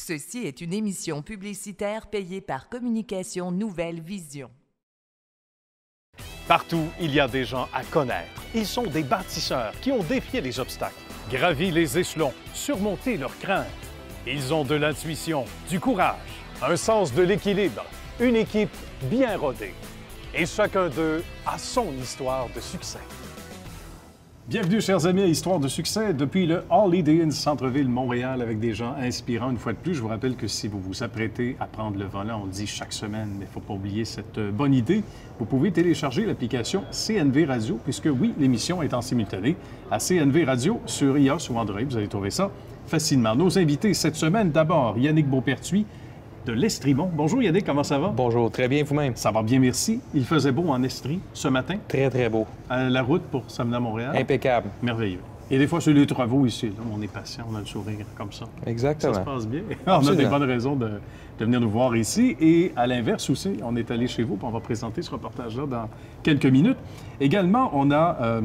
Ceci est une émission publicitaire payée par Communication Nouvelle Vision. Partout, il y a des gens à connaître. Ils sont des bâtisseurs qui ont défié les obstacles, gravi les échelons, surmonté leurs craintes. Ils ont de l'intuition, du courage, un sens de l'équilibre, une équipe bien rodée. Et chacun d'eux a son histoire de succès. Bienvenue, chers amis, à Histoire de succès depuis le Holiday Inn Centre-Ville Montréal avec des gens inspirants. Une fois de plus, je vous rappelle que si vous vous apprêtez à prendre le volant, on le dit chaque semaine, mais il ne faut pas oublier cette bonne idée. Vous pouvez télécharger l'application CNV Radio, puisque oui, l'émission est en simultané à CNV Radio sur iOS ou Android. Vous allez trouver ça facilement. Nos invités cette semaine, d'abord, Yannick Beaupertuis de l'Estrimont. Bonjour Yannick, comment ça va? Bonjour, très bien vous-même. Ça va bien, merci. Il faisait beau en Estrie ce matin. Très, très beau. La route pour s'amener à Montréal. Impeccable. Merveilleux. Et des fois, sur les travaux ici, là, on est patient, on a le sourire comme ça. Exactement. Ça se passe bien. On a des bonnes raisons de venir nous voir ici. Et à l'inverse aussi, on est allé chez vous, puis on va présenter ce reportage-là dans quelques minutes. Également, on a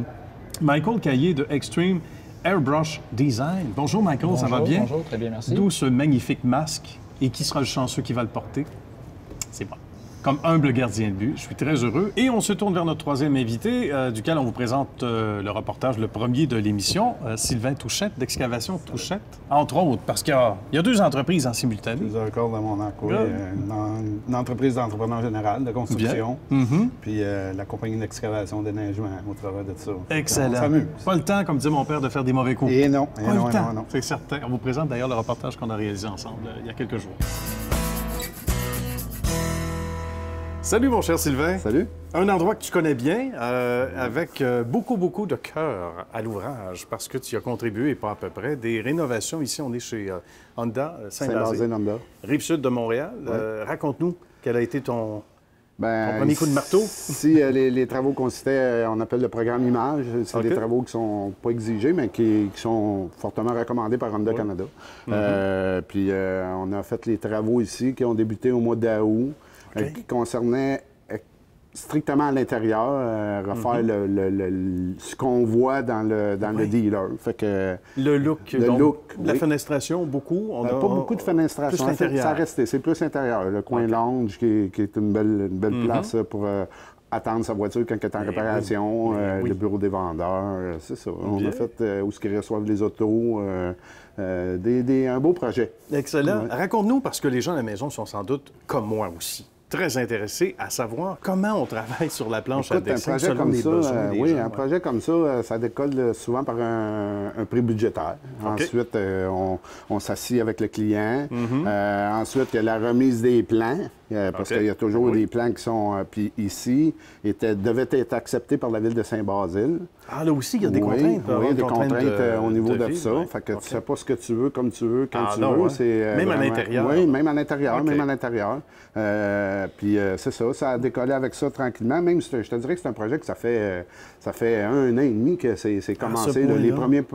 Michael Caillé de Extreme Airbrush Design. Bonjour Michael, bonjour, ça va bien? Bonjour, très bien, merci. D'où ce magnifique masque. Et qui sera le chanceux qui va le porter? C'est moi. Comme humble gardien de but, je suis très heureux. Et on se tourne vers notre troisième invité, duquel on vous présente le reportage, le premier de l'émission, Sylvain Touchette, d'Excavation Touchette, entre autres, parce qu'il y a deux entreprises en simultané. Je suis encore dans mon arc, oui. Une entreprise d'entrepreneur général, de construction, puis la compagnie d'excavation, déneigement au travers de ça. Excellent. On s'amuse. Pas le temps, comme disait mon père, de faire des mauvais coups. Et non, Pas le temps. C'est certain. On vous présente d'ailleurs le reportage qu'on a réalisé ensemble il y a quelques jours. Salut, mon cher Sylvain. Salut. Un endroit que tu connais bien, avec beaucoup de cœur à l'ouvrage, parce que tu as contribué, et pas à peu près, des rénovations. Ici, on est chez Honda, Saint-Basile, Rive-Sud de Montréal. Ouais. Raconte-nous, quel a été ton premier coup de marteau? Si les travaux consistaient, on appelle le programme Image, c'est des travaux qui sont pas exigés, mais qui sont fortement recommandés par Honda Canada. Puis on a fait les travaux ici qui ont débuté au mois d'août. Qui concernait strictement à l'intérieur, refaire ce qu'on voit dans le dealer. Fait que, le look, la fenestration, beaucoup? Pas beaucoup de fenestration. Ça a resté. C'est plus intérieur. Le coin lounge qui est une belle place pour attendre sa voiture quand elle est en réparation. Le bureau des vendeurs, c'est ça. On a fait où ils reçoivent les autos. Un beau projet. Excellent. Ouais. Raconte-nous, parce que les gens à la maison sont sans doute, comme moi aussi, très intéressés à savoir comment on travaille sur la planche à dessin selon les besoins des gens. Un projet comme ça, ça décolle souvent par un prix budgétaire. Ensuite, on s'assied avec le client. Ensuite, il y a la remise des plans. Parce qu'il y a toujours des plans qui sont... puis ici, devaient être acceptés par la Ville de Saint-Basile. Ah, là aussi, il y a des contraintes. Oui, il y a des contraintes au niveau de ça. Fait que tu ne sais pas ce que tu veux, comme tu veux, quand tu veux. Même à l'intérieur. Oui, même à l'intérieur. Puis c'est ça, ça a décollé avec ça tranquillement. Même, je te dirais que c'est un projet que ça fait 1 an et demi que c'est commencé.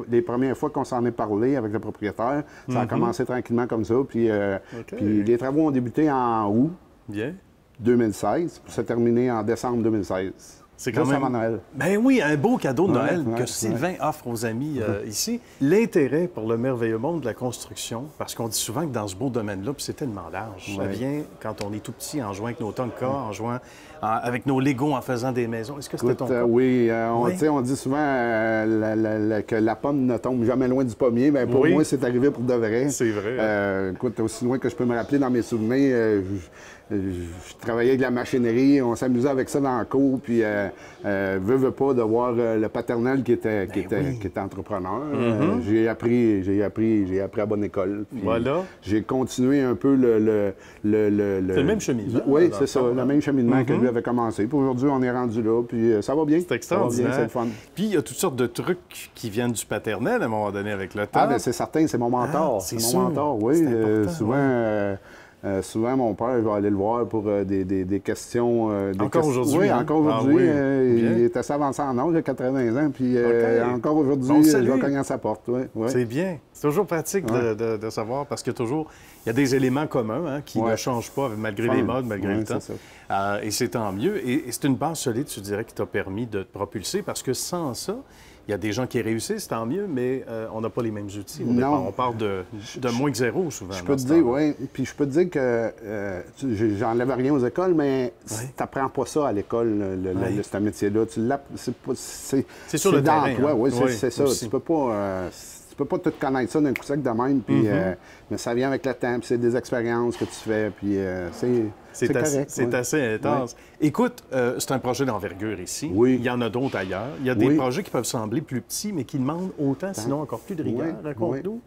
Les premières fois qu'on s'en est parlé avec le propriétaire, ça a commencé tranquillement comme ça. Puis les travaux ont débuté en août 2016, puis ça a terminé en décembre 2016. C'est quand même... Noël. Ben oui, un beau cadeau de Noël que Sylvain offre aux amis ici. L'intérêt pour le merveilleux monde de la construction, parce qu'on dit souvent que dans ce beau domaine-là, puis c'est tellement large, ça vient quand on est tout petit, en jouant avec nos Tonka, en jouant avec nos Legos, en faisant des maisons. Est-ce que c'était ton cas? Oui, on dit souvent que la pomme ne tombe jamais loin du pommier. Bien, pour moi, c'est arrivé pour de vrai. C'est vrai. Écoute, aussi loin que je peux me rappeler dans mes souvenirs, je travaillais avec la machinerie, on s'amusait avec ça dans la cour, puis veux pas de voir le paternel qui était entrepreneur. J'ai appris à bonne école. Voilà. J'ai continué un peu le C'est le même cheminement. Oui, c'est ça, le même cheminement que lui avait commencé. Puis aujourd'hui, on est rendu là, puis ça va bien. C'est extraordinaire. C'est le fun. Puis il y a toutes sortes de trucs qui viennent du paternel à un moment donné avec le temps. Ah, bien, c'est certain, c'est mon mentor. C'est mon mentor, oui. Souvent, souvent, mon père va aller le voir pour des questions. Encore aujourd'hui? Oui, encore aujourd'hui. Il est assez avancé en âge, il a 80 ans, puis encore aujourd'hui, il va cogner à sa porte. C'est bien. C'est toujours pratique de savoir, parce qu'il y a des éléments communs qui ne changent pas malgré les modes, malgré le temps. Et c'est tant mieux. Et c'est une base solide, tu dirais, qui t'a permis de te propulser, parce que sans ça, Il y a des gens qui réussissent, tant mieux, mais on n'a pas les mêmes outils. On part de moins que zéro, souvent. Je peux te dire, oui. Puis je peux te dire que j'enlève rien aux écoles, mais tu n'apprends pas ça à l'école, ce métier-là. C'est sur le terrain. Toi, oui, c'est ça. Tu peux pas tout connaître ça d'un coup sec de même, puis, mais ça vient avec le temps, puis c'est des expériences que tu fais, puis c'est correct. C'est assez intense. Ouais. Écoute, c'est un projet d'envergure ici. Oui. Il y en a d'autres ailleurs. Il y a des projets qui peuvent sembler plus petits, mais qui demandent autant, sinon encore plus de rigueur. Raconte-nous,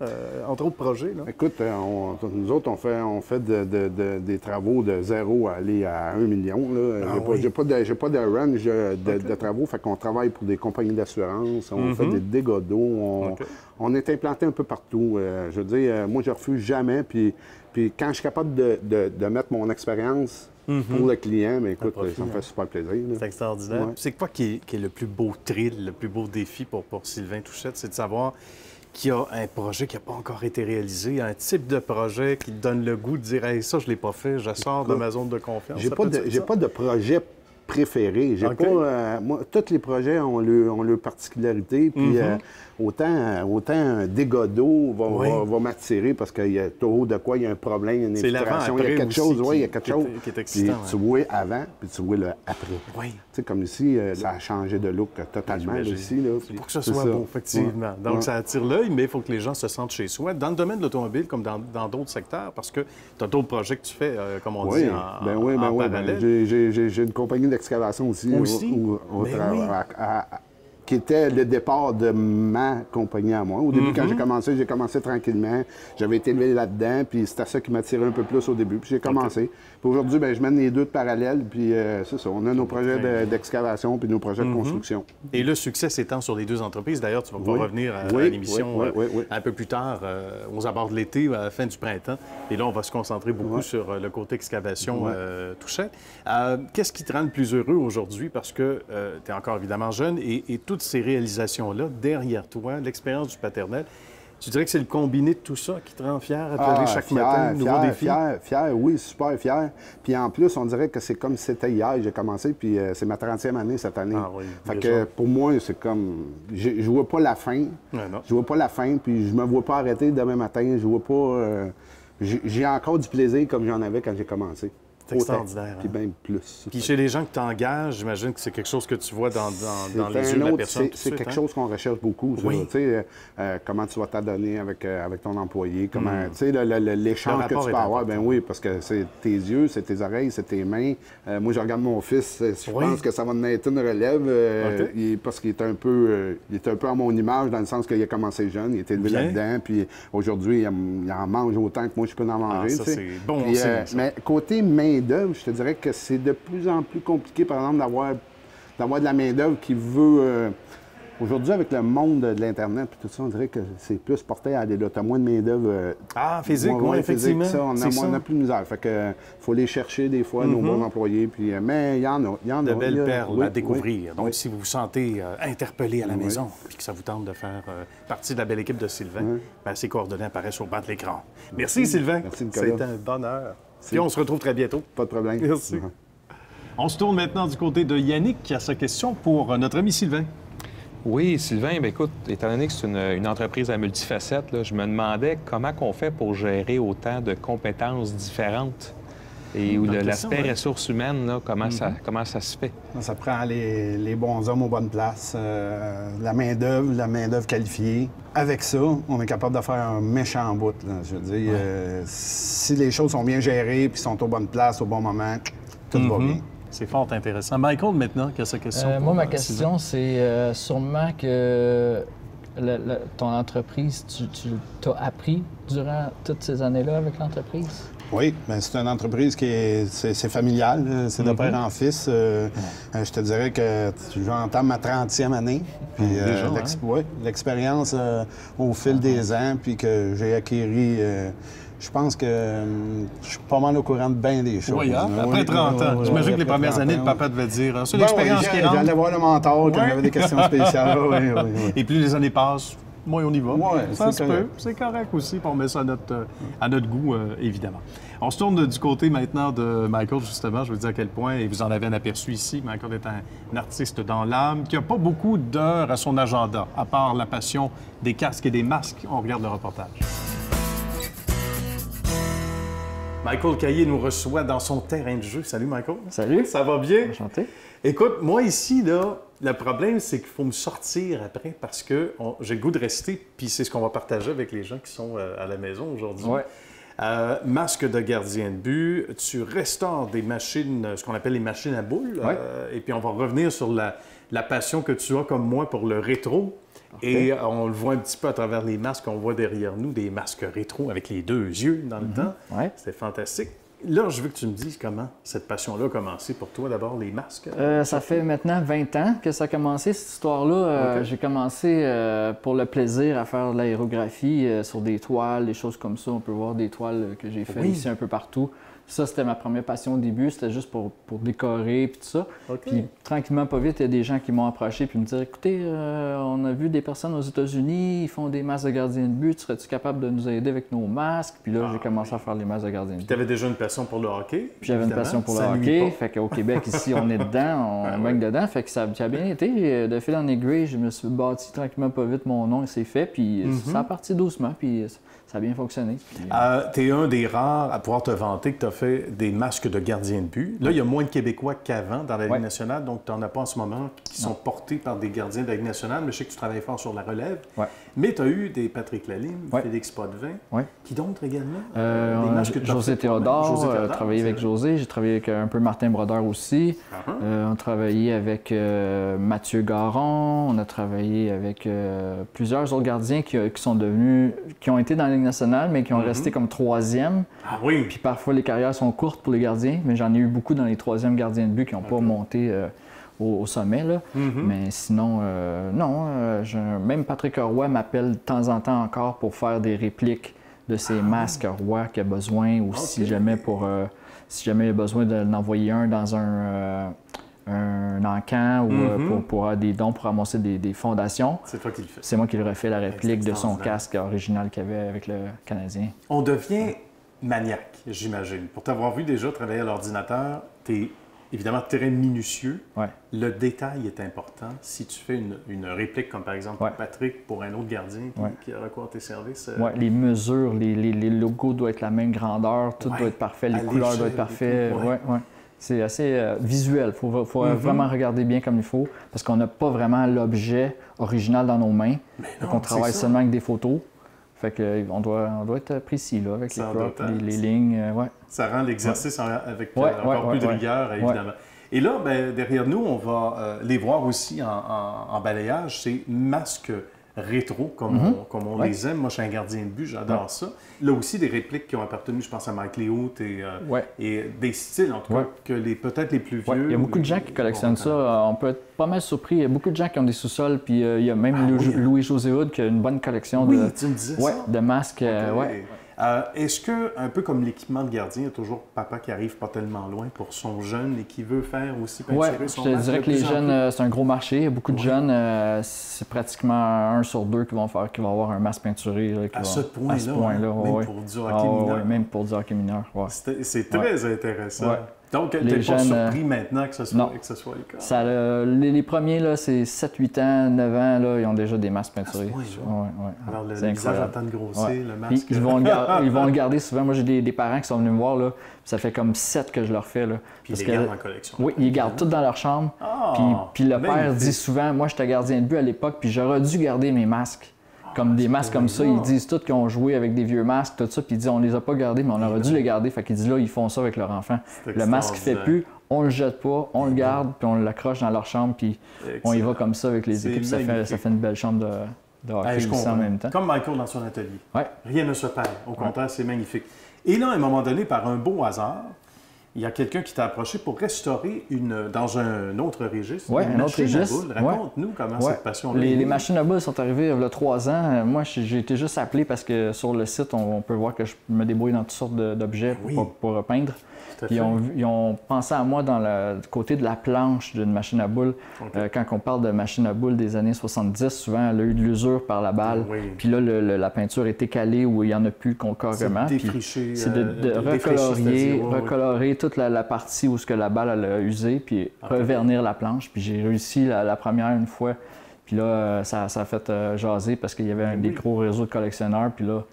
entre autres projets. Là. Écoute, nous autres, on fait des travaux de 0 à aller à 1 million. J'ai pas de range de travaux, fait qu'on travaille pour des compagnies d'assurance, on fait des dégâts d'eau, on est implanté un peu partout. Je veux dire, moi, je refuse jamais, puis quand je suis capable de mettre mon expérience pour le client, mais écoute, ça me fait super plaisir. C'est extraordinaire. Ouais. C'est quoi qui est le plus beau thrill, le plus beau défi pour Sylvain Touchette? C'est de savoir qu'il y a un projet qui n'a pas encore été réalisé, un type de projet qui te donne le goût de dire hey, « ça, je ne l'ai pas fait, je sors de ma zone de confiance ». J'ai pas de projet préféré. Moi, tous les projets ont leur particularité. Puis autant un dégât d'eau va m'attirer parce qu'il y a toujours de quoi, il y a un problème, il y a une infiltration, il y a quelque chose. Il y a quelque chose. Qui est excitant. Puis tu vois avant, puis tu vois le après. Oui. Tu sais, comme ici, ça a changé de look totalement. Ici, là, pour que ce soit beau, effectivement. Donc, ça attire l'œil, mais il faut que les gens se sentent chez soi. Dans le domaine de l'automobile, comme dans d'autres secteurs, parce que tu as d'autres projets que tu fais, comme on dit, en parallèle. J'ai une compagnie d'excavation aussi. Qui était le départ de ma compagnie à moi. Au début, quand j'ai commencé tranquillement. J'avais été élevé là-dedans, puis c'était ça qui m'attirait un peu plus au début. Puis j'ai commencé. Puis aujourd'hui, je mène les deux de parallèle, puis c'est ça. On a nos projets d'excavation puis nos projets de construction. Et le succès s'étend sur les deux entreprises. D'ailleurs, tu vas pouvoir revenir à l'émission un peu plus tard. On aborde l'été, à la fin du printemps. Et là, on va se concentrer beaucoup sur le côté excavation Touchette. Qu'est-ce qui te rend le plus heureux aujourd'hui? Parce que tu es encore évidemment jeune et toutes ces réalisations-là, derrière toi, l'expérience du paternel, tu dirais que c'est le combiné de tout ça qui te rend fier à te lever chaque matin, nouveau défi? Fier, oui, super fier. Puis en plus, on dirait que c'est comme si c'était hier que j'ai commencé, puis c'est ma 30e année cette année. Fait que pour moi, c'est comme... Je vois pas la fin. Je vois pas la fin, puis je me vois pas arrêter demain matin. Je vois pas... J'ai encore du plaisir comme j'en avais quand j'ai commencé. C'est extraordinaire. Puis même plus. Puis chez les gens que tu engages, j'imagine que c'est quelque chose que tu vois dans les yeux de la personne. C'est quelque chose qu'on recherche beaucoup. Tu sais, comment tu vas t'adonner avec ton employé, comment, tu sais, l'échange que tu peux avoir. Ben oui, parce que c'est tes yeux, c'est tes oreilles, c'est tes mains. Moi, je regarde mon fils, je pense que ça va naître une relève parce qu'il est un peu à mon image dans le sens qu'il a commencé jeune, il était élevé là-dedans, puis aujourd'hui, il en mange autant que moi je peux en manger. Ça, c'est bon. Mais côté main-d'œuvre, je te dirais que c'est de plus en plus compliqué, par exemple, d'avoir de la main-d'œuvre qui veut. Aujourd'hui, avec le monde de l'Internet et tout ça, on dirait que c'est plus porté à des là. T'as moins de main-d'œuvre. Physique, oui, effectivement. Ça, on a plus de misère. Fait que faut les chercher des fois, nos bons employés. Puis, mais il y en a. De belles perles à découvrir. Donc, si vous vous sentez interpellé à la maison et que ça vous tente de faire partie de la belle équipe de Sylvain, ses coordonnées apparaissent au bas de l'écran. Merci, Sylvain. Merci, Nicolas. C'était un bonheur. Puis on se retrouve très bientôt. Pas de problème. Merci. On se tourne maintenant du côté de Yannick qui a sa question pour notre ami Sylvain. Oui, Sylvain, bien, écoute, étant donné que c'est une entreprise à multifacettes, là, je me demandais comment on fait pour gérer autant de compétences différentes et où l'aspect ressources humaines, là, comment ça se fait? Ça prend les bons hommes aux bonnes places, la main-d'œuvre qualifiée. Avec ça, on est capable de faire un méchant bout. Là. Je veux dire, si les choses sont bien gérées puis sont aux bonnes places, au bon moment, tout va bien. C'est fort intéressant. Michael, maintenant, qui a sa question. Moi, ma question, c'est sûrement que ton entreprise, tu t'as appris durant toutes ces années-là avec l'entreprise? Oui, bien, c'est une entreprise qui est familiale, c'est de père en fils. Je te dirais que j'entame ma 30e année. Puis l'expérience au fil des ans, puis que j'ai acquéri... je pense que je suis pas mal au courant de bien des choses. Oui, après 30 ans. J'imagine que les premières années, le papa devait dire c'est l'expérience qui rentre. J'allais voir le mentor quand j'avais des questions spéciales. Et plus les années passent, moins on y va. Ouais, ça c'est se correct. peut. C'est correct aussi, puis on met ça à notre goût, évidemment. On se tourne du côté maintenant de Michael, justement. Je veux dire à quel point, et vous en avez un aperçu ici, Michael est un artiste dans l'âme qui n'a pas beaucoup d'heures à son agenda, à part la passion des casques et des masques. On regarde le reportage. Michael Caillé nous reçoit dans son terrain de jeu. Salut, Michael. Salut. Ça va bien? Enchanté. Écoute, moi ici, là, le problème, c'est qu'il faut me sortir après parce que j'ai le goût de rester, puis c'est ce qu'on va partager avec les gens qui sont à la maison aujourd'hui. Ouais. Masque de gardien de but, tu restaures des machines, ce qu'on appelle les machines à boules, Ouais. Et puis on va revenir sur la passion que tu as comme moi pour le rétro. Et on le voit un petit peu à travers les masques qu'on voit derrière nous, des masques rétro avec les deux yeux dans le temps. Ouais. C'était fantastique. Là, je veux que tu me dises comment cette passion-là a commencé pour toi, d'abord, les masques. Ça fait maintenant 20 ans que ça a commencé, cette histoire-là. Ok. J'ai commencé pour le plaisir à faire de l'aérographie sur des toiles, des choses comme ça. On peut voir des toiles que j'ai faites ici un peu partout. Ça, c'était ma première passion au début. C'était juste pour décorer et tout ça. OK. Puis tranquillement, pas vite, il y a des gens qui m'ont approché et me disaient « Écoutez, on a vu des personnes aux États-Unis, ils font des masques de gardien de but. Serais-tu capable de nous aider avec nos masques? » Puis là, j'ai commencé à faire les masques de gardien de but. Tu avais déjà une passion pour le hockey. Puis j'avais une évidemment. passion pour le Ça nuit hockey. pas. Fait qu'au Québec, ici, on est dedans, on baigne dedans. Fait que ça a bien été. De fil en aiguille, je me suis bâti tranquillement pas vite mon nom et c'est fait. Puis ça a parti doucement, puis ça a bien fonctionné. Puis, Tu es un des rares à pouvoir te vanter que tu as fait des masques de gardien de but. Là, il y a moins de Québécois qu'avant dans la Ligue nationale, donc tu n'en as pas en ce moment qui sont portés par des gardiens de la Ligue nationale, mais je sais que tu travailles fort sur la relève. Ouais. Mais tu as eu des Patrick Lalime, Ouais. Félix Potvin, Ouais. qui d'autres également? Des masques que tu as José fait toi-même. Théodore, José Théodore, travaillé avec c'est José. J'ai travaillé avec un peu Martin Brodeur aussi. On a travaillé avec Mathieu Garon. On a travaillé avec plusieurs autres gardiens qui ont été dans la Ligue nationale, mais qui ont resté comme troisième. Ah oui! Puis parfois, les carrières sont courtes pour les gardiens, mais j'en ai eu beaucoup dans les troisièmes gardiens de but qui n'ont pas monté au sommet. Là. Mais sinon, non. Même Patrick Roy m'appelle de temps en temps encore pour faire des répliques de ces masques Roy qu'il a besoin, ou si jamais il y a besoin d'envoyer un dans un encan ou pour avoir des dons pour ramasser des fondations. C'est toi qui le fais. C'est moi qui lui refais la réplique de son extraordinaire. casque original qu'il avait avec le Canadien. On devient maniaque, j'imagine. Pour t'avoir vu déjà travailler à l'ordinateur, tu es évidemment très minutieux. Ouais. Le détail est important. Si tu fais une réplique, comme par exemple Patrick, pour un autre gardien qui a recours à tes services. Ouais, les mesures, les logos doivent être la même grandeur, tout doit être parfait, les couleurs doivent être parfaites. C'est assez visuel. Il faut vraiment regarder bien comme il faut, parce qu'on n'a pas vraiment l'objet original dans nos mains. Donc on travaille seulement avec des photos. Fait qu'on doit être précis là, avec les props, les lignes. Ça rend l'exercice avec encore plus de rigueur, évidemment. Et là, ben, derrière nous, on va les voir aussi en balayage. C'est masques rétro, comme on les aime. Moi, je suis un gardien de but, j'adore ça. Là aussi, des répliques qui ont appartenu, je pense, à Mike Léault et des styles, en tout cas, que peut-être les plus vieux. Il y a beaucoup de gens qui collectionnent ça. On peut être pas mal surpris. Il y a beaucoup de gens qui ont des sous-sols, puis il y a même Louis-José Hood qui a une bonne collection tu me disais ça. de masques. Est-ce que, un peu comme l'équipement de gardien, il y a toujours papa qui arrive pas tellement loin pour son jeune et qui veut faire aussi peinturer son masque? Je te dirais que les jeunes, c'est un gros marché. Il y a beaucoup de jeunes, c'est pratiquement 1 sur 2 qui vont avoir un masque peinturé. Là, à ce point-là, même pour du hockey mineur. Même pour du hockey mineur. C'est très intéressant. Ouais. Donc, tu n'es pas surpris maintenant que ce soit le cas? Les premiers, là, c'est 7, 8 ans, 9 ans, là, ils ont déjà des masques peinturés. Alors, le visage attend de grossir, le masque. Puis, ils vont le garder souvent. Moi, j'ai des parents qui sont venus me voir, là, ça fait comme 7 que je leur fais. Là, puis ils les gardent en collection. Oui, ils les gardent toutes dans leur chambre. Puis le père dit souvent, moi, j'étais gardien de but à l'époque, puis j'aurais dû garder mes masques. Comme des masques comme ça, ils disent tous qu'ils ont joué avec des vieux masques, tout ça, puis ils disent on les a pas gardés, mais on aurait dû les garder. Fait qu'ils disent là, ils font ça avec leur enfant. Le masque fait plus, on le jette pas, on le garde, puis on l'accroche dans leur chambre, puis on y va comme ça avec les équipes. Ça fait une belle chambre de hockey ici en même temps. Comme Michael dans son atelier. Ouais. Rien ne se perd. Au contraire, c'est magnifique. Et là, à un moment donné, par un beau hasard, il y a quelqu'un qui t'a approché pour restaurer dans un autre registre. Oui, un autre registre. Raconte-nous comment cette passion-là. Les machines à boules sont arrivées il y a 3 ans. Moi, j'ai été juste appelé parce que sur le site, on peut voir que je me débrouille dans toutes sortes d'objets pour peindre. Puis ils ont pensé à moi dans le côté de la planche d'une machine à boules. Quand on parle de machine à boules des années 70, souvent, elle a eu de l'usure par la balle. Puis là, la peinture était calée où il n'y en a plus carrément. C'est de recolorer toute la partie où la balle elle a usé, puis revernir la planche. Puis j'ai réussi la première une fois. Puis là, ça a fait jaser parce qu'il y avait des gros réseaux de collectionneurs. Puis là,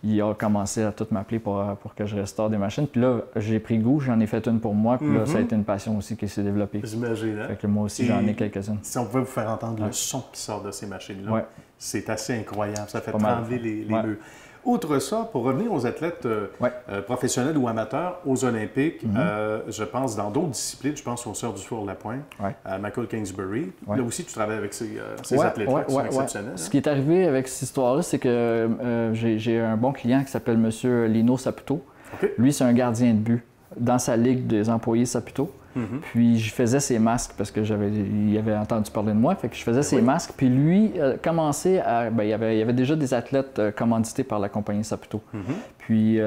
il a commencé à tout m'appeler pour que je restaure des machines. Puis là, j'ai pris goût, j'en ai fait une pour moi. Puis là, ça a été une passion aussi qui s'est développée. J'imagine. Hein? Fait que moi aussi, j'en ai quelques-unes. Si on pouvait vous faire entendre le son qui sort de ces machines-là, c'est assez incroyable. Ça fait trembler les murs. Outre ça, pour revenir aux athlètes professionnels ou amateurs, aux Olympiques, je pense dans d'autres disciplines, je pense aux Sœurs du Four-la-Pointe, à Michael Kingsbury. Là aussi, tu travailles avec ces athlètes-là qui sont exceptionnels. Ce qui est arrivé avec cette histoire-là, c'est que j'ai un bon client qui s'appelle M. Lino Saputo. Lui, c'est un gardien de but dans sa ligue des employés Saputo. Puis je faisais ses masques parce que il avait entendu parler de moi, fait que je faisais ses masques. Puis lui commençait à... il y avait déjà des athlètes commandités par la compagnie Saputo. Puis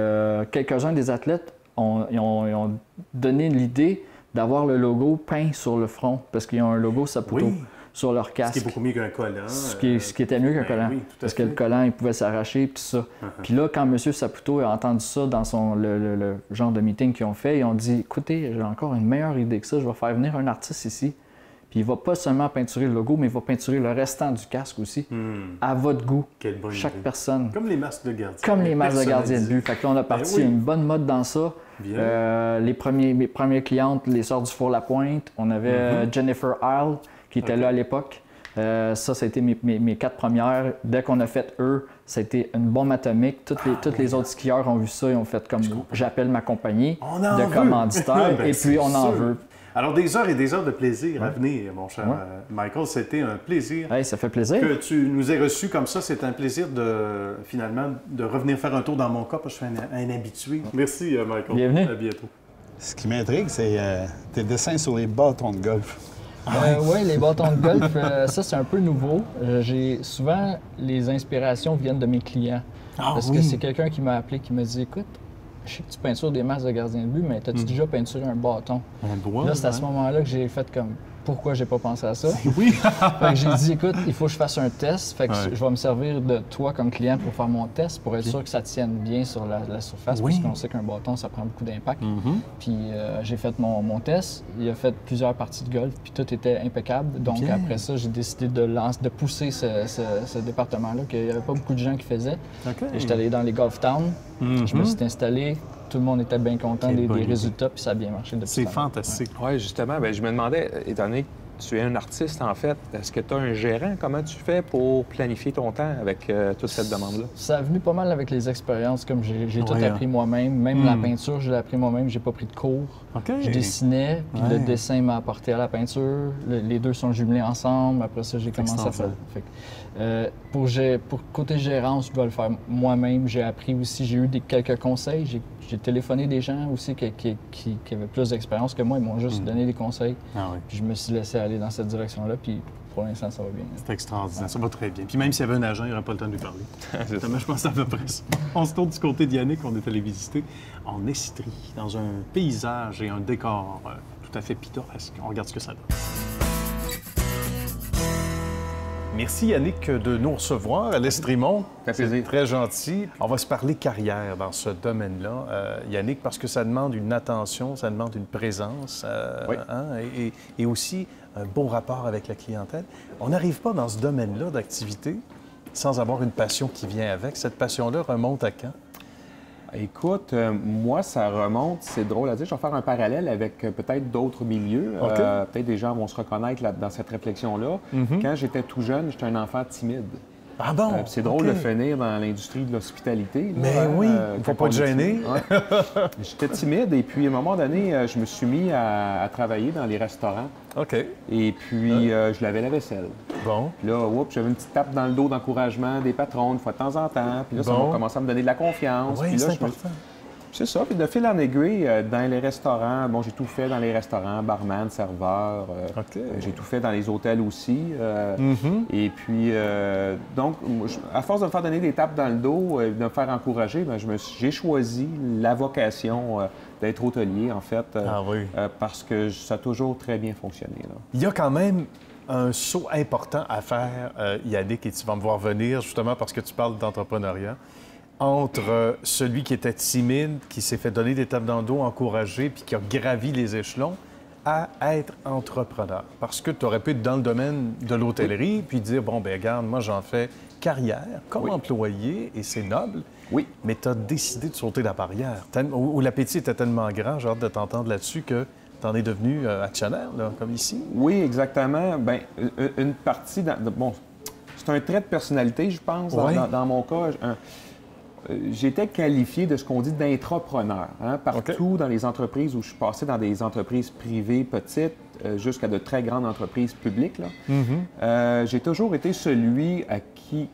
quelques-uns des athlètes ont donné l'idée d'avoir le logo peint sur le front parce qu'ils ont un logo Saputo sur leur casque. Ce qui est beaucoup mieux qu'un collant. Ce qui était mieux qu'un collant. Parce que le collant, il pouvait s'arracher et tout ça. Puis là, quand M. Saputo a entendu ça dans le genre de meeting qu'ils ont fait, ils ont dit « Écoutez, j'ai encore une meilleure idée que ça. Je vais faire venir un artiste ici. Puis il va pas seulement peinturer le logo, mais il va peinturer le restant du casque aussi. À votre goût. Quelle bonne chaque idée. Personne. Comme les masques de gardien. Comme les masques de gardien de but. Fait que là, on a parti une bonne mode dans ça. Mes premières clientes, les Sœurs du Four-la-Pointe. On avait Jennifer Isle, qui était là à l'époque. Ça a été mes 4 premières. Dès qu'on a fait eux, ça a été une bombe atomique. Tous les autres skieurs ont vu ça et ont fait comme j'appelle ma compagnie de commanditaire et puis on en veut. Alors, des heures et des heures de plaisir à venir, mon cher Michael. C'était un plaisir. Ça fait plaisir. Que tu nous aies reçus comme ça. C'est un plaisir finalement de revenir faire un tour dans mon cas parce que je suis un habitué. Merci, Michael. Bienvenue. À bientôt. Ce qui m'intrigue, c'est tes dessins sur les bâtons de golf. Oui, les bâtons de golf, ça, c'est un peu nouveau. Souvent, les inspirations viennent de mes clients. Parce que c'est quelqu'un qui m'a appelé, qui m'a dit « Écoute, je sais que tu peintures des masques de gardien de but, mais as-tu déjà peinturé un bâton? » Là, c'est à ce moment-là que j'ai fait comme « Pourquoi j'ai pas pensé à ça? » Fait que j'ai dit « Écoute, il faut que je fasse un test. Fait que je vais me servir de toi comme client pour faire mon test, pour être sûr que ça tienne bien sur la surface, parce qu'on sait qu'un bâton, ça prend beaucoup d'impact. Puis j'ai fait mon test. Il a fait plusieurs parties de golf, puis tout était impeccable. Donc après ça, j'ai décidé de pousser ce département-là, qu'il n'y avait pas beaucoup de gens qui faisaient. Et j'étais allé dans les golf towns. Je me suis installé. Tout le monde était bien content des résultats, puis ça a bien marché depuis. C'est fantastique. Oui, justement. Bien, je me demandais, étant donné que tu es un artiste, en fait, est-ce que tu as un gérant? Comment tu fais pour planifier ton temps avec toute cette demande-là? Ça a venu pas mal avec les expériences, comme j'ai tout appris moi-même. Même la peinture, je l'ai appris moi-même, j'ai pas pris de cours. Je dessinais, puis le dessin m'a apporté à la peinture. Les deux sont jumelés ensemble. Après ça, j'ai commencé à faire. Pour côté gérance, je dois le faire moi-même. J'ai appris aussi, j'ai eu quelques conseils. J'ai téléphoné des gens aussi qui avaient plus d'expérience que moi. Ils m'ont juste donné des conseils. Puis je me suis laissé aller dans cette direction-là. Puis pour l'instant, ça va bien. C'est extraordinaire. Ça va très bien. Puis même s'il y avait un agent, il n'aurait pas le temps de lui parler. Je pense à peu près ça. On se tourne du côté d'Yannick, on est allé visiter en Estrie, dans un paysage et un décor tout à fait pittoresque. On regarde ce que ça donne. Merci Yannick de nous recevoir à l'Estrimont. C'est très gentil. On va se parler carrière dans ce domaine-là, Yannick, parce que ça demande une attention, ça demande une présence et aussi un bon rapport avec la clientèle. On n'arrive pas dans ce domaine-là d'activité sans avoir une passion qui vient avec. Cette passion-là remonte à quand? Écoute, moi, ça remonte, c'est drôle à dire, je vais faire un parallèle avec peut-être d'autres milieux. Peut-être des gens vont se reconnaître dans cette réflexion-là. Quand j'étais tout jeune, j'étais un enfant timide. Ah bon? C'est drôle de finir dans l'industrie de l'hospitalité. Mais oui, il ne faut pas te gêner. J'étais timide et puis à un moment donné, je me suis mis à travailler dans les restaurants. Et puis, je lavais la vaisselle. Bon. Puis là, j'avais une petite tape dans le dos d'encouragement des patrons, une fois de temps en temps. Puis là, ça m'a commencé à me donner de la confiance. Oui, puis là, c'est important. C'est ça. Puis de fil en aiguille, dans les restaurants, bon, j'ai tout fait dans les restaurants, barman, serveur. J'ai tout fait dans les hôtels aussi. Et puis, donc, à force de me faire donner des tapes dans le dos et de me faire encourager, bien, j'ai choisi la vocation d'être hôtelier, en fait, parce que ça a toujours très bien fonctionné. Là. Il y a quand même un saut important à faire, Yannick, et tu vas me voir venir, justement parce que tu parles d'entrepreneuriat, entre celui qui était timide, qui s'est fait donner des tapes dans le dos, encouragé, puis qui a gravi les échelons, à être entrepreneur. Parce que tu aurais pu être dans le domaine de l'hôtellerie, puis dire, bon, ben regarde, moi, j'en fais carrière comme employé, et c'est noble. Oui. Mais tu as décidé de sauter la barrière. Où l'appétit était tellement grand, j'ai hâte de t'entendre là-dessus, que tu en es devenu actionnaire, là, comme ici. Oui, exactement. Bien, une partie... Bon, c'est un trait de personnalité, je pense, dans mon cas. J'étais qualifié de ce qu'on dit d'intrapreneur. Hein? Partout dans les entreprises où je suis passé, dans des entreprises privées petites jusqu'à de très grandes entreprises publiques, là, j'ai toujours été celui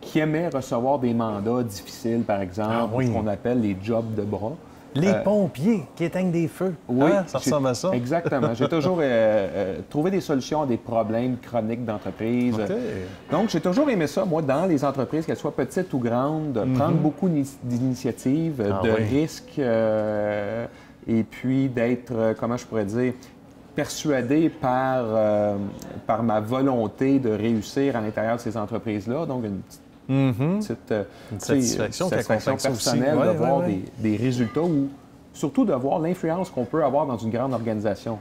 qui aimait recevoir des mandats difficiles, par exemple, ce qu'on appelle les jobs de bras. Les pompiers qui éteignent des feux. Oui, ça ressemble à ça. Exactement. J'ai toujours trouvé des solutions à des problèmes chroniques d'entreprise. Donc, j'ai toujours aimé ça, moi, dans les entreprises, qu'elles soient petites ou grandes, de prendre beaucoup d'initiatives, de risques, et puis d'être, comment je pourrais dire, persuadé par ma volonté de réussir à l'intérieur de ces entreprises-là. Donc, une satisfaction personnelle de voir des résultats ou surtout de voir l'influence qu'on peut avoir dans une grande organisation.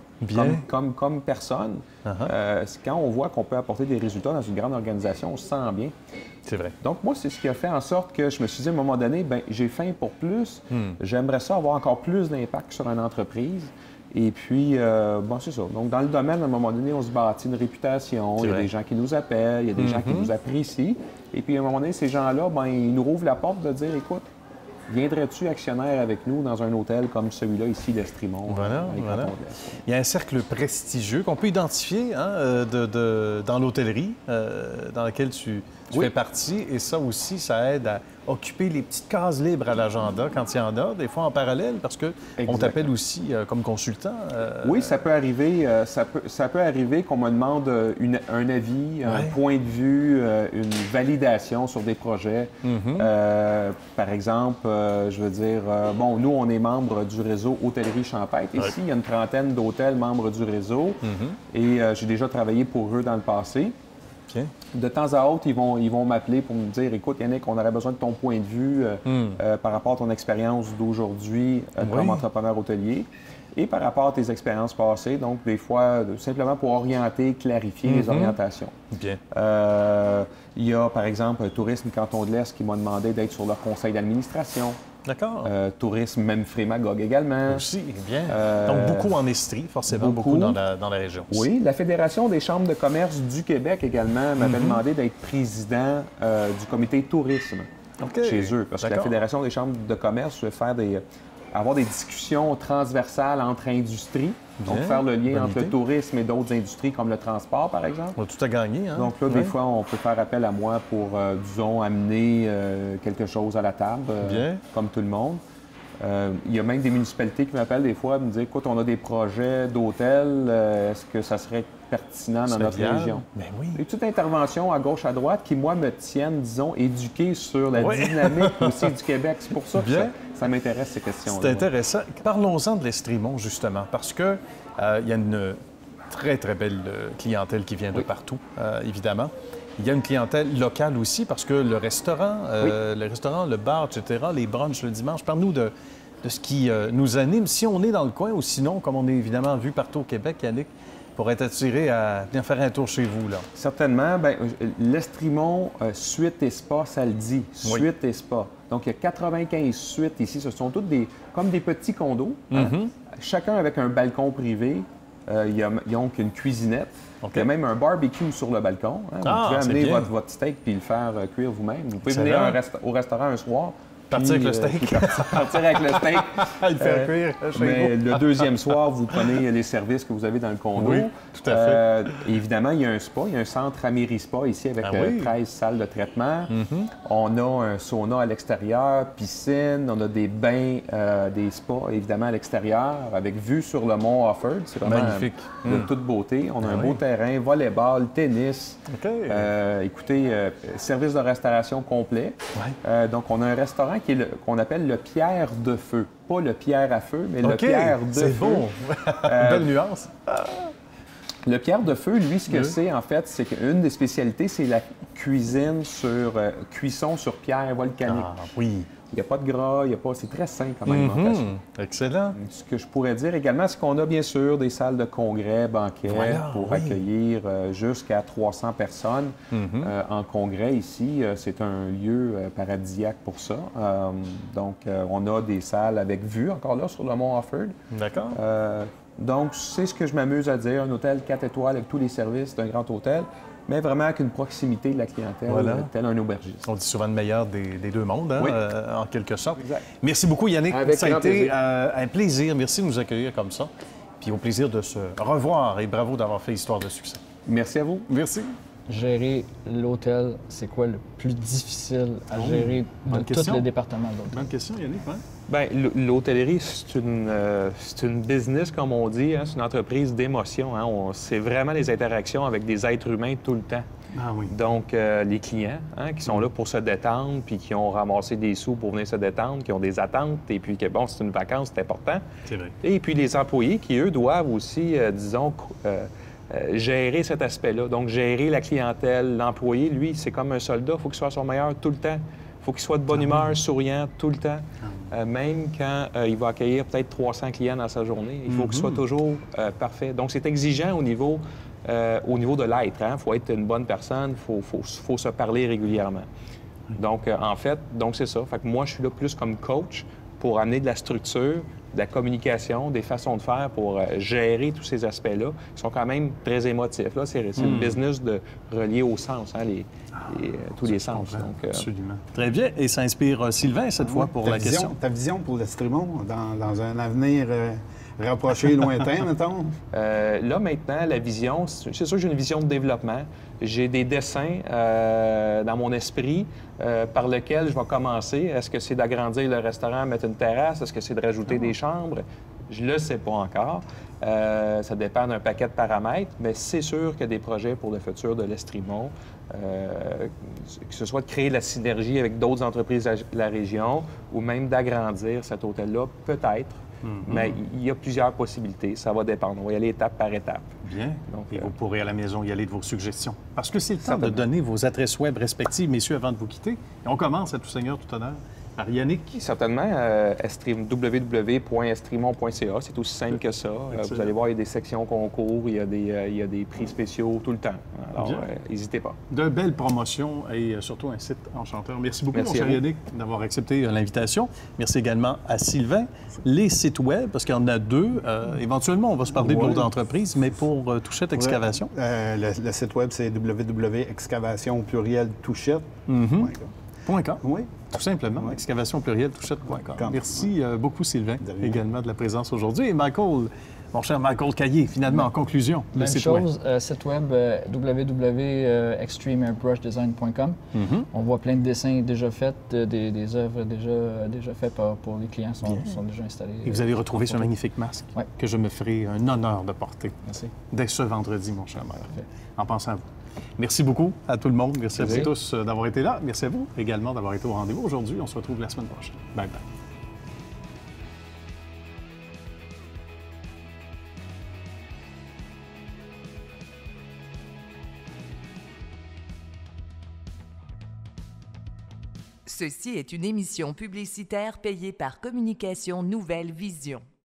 Comme personne, quand on voit qu'on peut apporter des résultats dans une grande organisation, on se sent bien. C'est vrai. Donc, moi, c'est ce qui a fait en sorte que je me suis dit, à un moment donné, bien, j'ai faim pour plus. J'aimerais ça avoir encore plus d'impact sur une entreprise. Et puis, bon, c'est ça. Donc, dans le domaine, à un moment donné, on se bâtit une réputation. Il y a des gens qui nous appellent, il y a des gens qui nous apprécient. Et puis, à un moment donné, ces gens-là, bien, ils nous ouvrent la porte de dire, écoute, viendrais-tu actionnaire avec nous dans un hôtel comme celui-là, ici, l'Estrimont? Voilà. Il y a un cercle prestigieux qu'on peut identifier dans l'hôtellerie dans laquelle tu fais partie. Et ça aussi, ça aide à occuper les petites cases libres à l'agenda quand il y en a, des fois en parallèle, parce qu'on t'appelle aussi comme consultant. Oui, ça peut arriver. Ça peut arriver qu'on me demande un avis, un point de vue, une validation sur des projets. Par exemple, je veux dire, bon, nous, on est membre du réseau Hôtellerie Champêtre. Ici, il y a une trentaine d'hôtels membres du réseau. Et j'ai déjà travaillé pour eux dans le passé. De temps à autre, ils vont m'appeler pour me dire, écoute, Yannick, on aurait besoin de ton point de vue par rapport à ton expérience d'aujourd'hui comme entrepreneur hôtelier et par rapport à tes expériences passées. Donc, des fois, simplement pour orienter, clarifier les orientations. Il y a, par exemple, Tourisme Canton de l'Est qui m'a demandé d'être sur leur conseil d'administration. D'accord. Tourisme Memphrey-Magog également. Aussi, bien. Donc, beaucoup en Estrie, forcément, beaucoup dans la région. Aussi. Oui, la Fédération des chambres de commerce du Québec également m'avait demandé d'être président du comité tourisme chez eux. Parce que la Fédération des chambres de commerce veut avoir des discussions transversales entre industries. Donc, faire le lien entre le tourisme et d'autres industries comme le transport, par exemple. On a tout à gagner. Hein? Donc là, des fois, on peut faire appel à moi pour, disons, amener quelque chose à la table, comme tout le monde. Il y a même des municipalités qui m'appellent des fois et me disent, écoute, on a des projets d'hôtels, est-ce que ça serait pertinent dans notre région? Bien oui. Et toute intervention à gauche, à droite qui, moi, me tiennent, disons, éduqué sur la dynamique aussi du Québec. C'est pour ça que ça m'intéresse, ces questions-là. C'est intéressant. Parlons-en de l'Estrimont, justement, parce que il y a une très, très belle clientèle qui vient de partout, évidemment. Il y a une clientèle locale aussi, parce que le restaurant, le bar, etc., les brunchs le dimanche, parle-nous de ce qui nous anime, si on est dans le coin ou sinon, comme on est évidemment vu partout au Québec, Yannick, pour être attiré à venir faire un tour chez vous, là. Certainement. Bien, l'Estrimont, suite et spa, ça le dit. Suite et spa. Donc, il y a 95 suites ici. Ce sont toutes comme des petits condos, chacun avec un balcon privé. Il y a donc une cuisinette. Il y a même un barbecue sur le balcon. Hein. Vous pouvez amener votre steak puis le faire cuire vous-même. Vous pouvez venir au restaurant un soir, Partir avec le steak. Partir avec le steak. Le faire cuire chez Mais vous. le deuxième soir, vous prenez les services que vous avez dans le condo. Oui, tout à fait. Évidemment, il y a un spa. Il y a un centre Amérispa ici avec 13 salles de traitement. On a un sauna à l'extérieur, piscine. On a des bains, des spas, évidemment, à l'extérieur, avec vue sur le mont Offord. C'est vraiment magnifique. De toute beauté. On a un beau terrain, volleyball, tennis. Écoutez, service de restauration complet. Donc, on a un restaurant qu'on appelle le Pierre de Feu. Pas le Pierre à feu, mais le Pierre de Feu. C'est beau. Belle nuance. Le Pierre de Feu, lui, ce que c'est, en fait, c'est qu'une des spécialités, c'est la cuisine cuisson sur pierre volcanique. Ah, oui. Il n'y a pas de gras, c'est très sain comme alimentation. Excellent. Ce que je pourrais dire également, c'est qu'on a bien sûr des salles de congrès, banquets pour accueillir jusqu'à 300 personnes en congrès ici. C'est un lieu paradisiaque pour ça. Donc, on a des salles avec vue, encore là, sur le mont Offord. D'accord. Donc, c'est ce que je m'amuse à dire, un hôtel 4 étoiles avec tous les services d'un grand hôtel, mais vraiment avec une proximité de la clientèle, tel un aubergiste. On dit souvent le meilleur des deux mondes, hein, en quelque sorte. Exact. Merci beaucoup, Yannick. Avec ça a grand été plaisir. un plaisir. Merci de nous accueillir comme ça. Puis au plaisir de se revoir et bravo d'avoir fait histoire de succès. Merci à vous. Merci. Gérer l'hôtel, c'est quoi le plus difficile à gérer de tout le département de l'hôtel? Bonne question, Yannick. Hein? Bien, l'hôtellerie, c'est une business, comme on dit. Hein? C'est une entreprise d'émotion. Hein? C'est vraiment les interactions avec des êtres humains tout le temps. Ah oui. Donc, les clients qui sont là pour se détendre, puis qui ont ramassé des sous pour venir se détendre, qui ont des attentes, et puis que, bon, c'est une vacance, c'est important. C'est vrai. Et puis les employés qui, eux, doivent aussi, disons, gérer cet aspect-là. Donc, gérer la clientèle. L'employé, lui, c'est comme un soldat. Il faut qu'il soit à son meilleur tout le temps. Il faut qu'il soit de bonne humeur, souriant tout le temps. Même quand il va accueillir peut-être 300 clients dans sa journée, il faut qu'il soit toujours parfait. Donc, c'est exigeant au niveau de l'être. Il faut être une bonne personne, il faut se parler régulièrement. Donc, en fait, c'est ça. Fait que moi, je suis là plus comme coach pour amener de la structure, de la communication, des façons de faire pour gérer tous ces aspects-là, qui sont quand même très émotifs. Là, c'est une business de relier au sens, hein, tous les sens. Donc, absolument. Très bien. Et ça inspire Sylvain, cette fois, pour la question. Ta vision pour l'Estrimont dans un avenir rapproché, lointain, mettons? Là, maintenant, la vision, c'est sûr que j'ai une vision de développement. J'ai des dessins dans mon esprit par lesquels je vais commencer. Est-ce que c'est d'agrandir le restaurant, mettre une terrasse? Est-ce que c'est de rajouter des chambres? Je ne le sais pas encore. Ça dépend d'un paquet de paramètres, mais c'est sûr qu'il y a des projets pour le futur de l'Estrimont, que ce soit de créer la synergie avec d'autres entreprises de la région ou même d'agrandir cet hôtel-là, peut-être. Mais il y a plusieurs possibilités. Ça va dépendre. On va y aller étape par étape. Bien. Donc, et vous pourrez à la maison y aller de vos suggestions. Parce que c'est le temps de donner vos adresses web respectives, messieurs, avant de vous quitter. Et on commence, à tout seigneur, tout honneur, par Yannick. Certainement. www.estrimont.ca. C'est aussi simple que ça. Vous allez voir, il y a des sections concours, il y a des prix spéciaux tout le temps. Alors, n'hésitez pas. De belles promotions et surtout un site enchanteur. Merci beaucoup, Merci mon cher Yannick, d'avoir accepté l'invitation. Merci également à Sylvain. Les sites web, parce qu'il y en a deux. Éventuellement, on va se parler d'autres entreprises, mais pour Touchette Excavation. Le site web, c'est www.excavation_touchette.com. Oui, tout simplement. Excavation pluriel, touchette.com. Merci beaucoup, Sylvain, également de la présence aujourd'hui. Et Michael, mon cher Michael Caillé, finalement, en conclusion, le site web. Site web www.extremeairbrushdesign.com. On voit plein de dessins déjà faits, des œuvres déjà faites pour les clients sont déjà installés. Et vous avez retrouvé ce magnifique masque que je me ferai un honneur de porter dès ce vendredi, mon cher maire, en pensant à vous. Merci beaucoup à tout le monde. Merci à vous tous d'avoir été là. Merci à vous également d'avoir été au rendez-vous aujourd'hui. On se retrouve la semaine prochaine. Bye bye. Ceci est une émission publicitaire payée par Communication Nouvelle Vision.